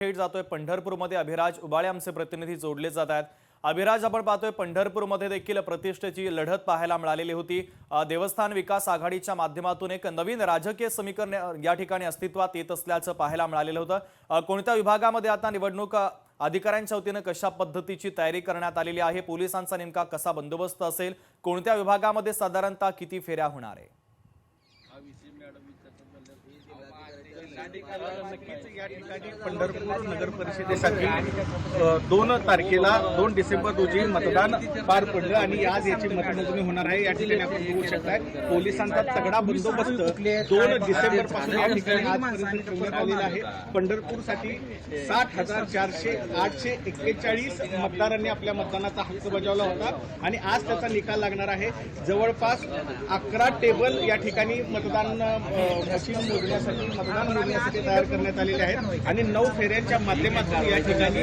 थेट जातोय पंढरपूरमध्ये अभिराज उबाळे आमचे प्रतिनिधी जोडले जात आहेत। अभिराज, आपण पाहतोय पंढरपूरमध्ये देखील प्रतिष्ठेची लढत पाहायला मिळालेली होती। देवस्थान विकास आघाडीच्या माध्यमातून एक नवीन राजकीय समीकरण या ठिकाणी अस्तित्वात येत असल्याचं पाहायला मिळालेलं होतं। कोणत्या विभागामध्ये आता निवडणूक अधिकाऱ्यांच्या वतीने कशा पद्धतीची तयारी करण्यात आलेली आहे, पोलिसांचा नेमका कसा बंदोबस्त असेल, कोणत्या विभागामध्ये साधारणतः किती फेऱ्या होणार आहे? नक्कीच या ठिकाणी पंढरपूर नगर परिषदेसाठी 2 तारखेला 2 डिसेंबर रोजी मतदान पार पडलं आणि आज याची मतमोजणी होणार आहे। या ठिकाणी आपण बघू शकताय पोलिसांचा तगडा बंदोबस्त 2 डिसेंबर पासून या ठिकाणी आजपर्यंत ठेवण्यात आलेला आहे। पंढरपूरसाठी 60,841 मतदारांनी आपल्या मतदानाचा हक्क बजावला होता आणि आज त्याचा निकाल लागणार आहे। जवळपास 11 टेबल या ठिकाणी मतदान मशीन मोजण्यासाठी मोजण्यासाठी तयार करण्यात आलेले आहेत आणि 9 फेऱ्यांच्या माध्यमातून या ठिकाणी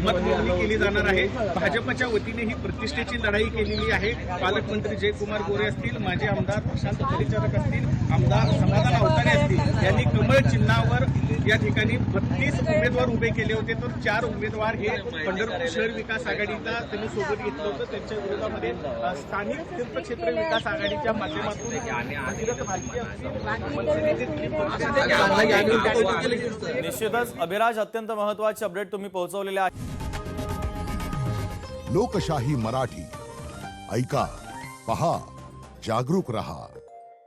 मतमोजणी केली जाणार आहे। भाजपच्या वतीने ही प्रतिष्ठेची लढाई केलेली आहे। पालकमंत्री जयकुमार गोरे असतील, माजी आमदार प्रशांत परिचारक असतील, आमदार समाधान अवतारे असतील, यांनी कमळ चिन्हावर या ठिकाणी 32 उमेदवार उभे केले होते, तर 4 उमेदवार हे पंढरपूर शहर विकास आघाडीचा त्यांनी सोबत घेतलं होतं। त्यांच्या विरोधामध्ये स्थानिक तीर्थक्षेत्र विकास आघाडीच्या माध्यमातून निश्चितच अभिराज, अत्यंत महत्त्वाचे अपडेट तुम्ही पोहोचवलेले आहे। लोकशाही मराठी ऐका, पहा, जागरूक रहा।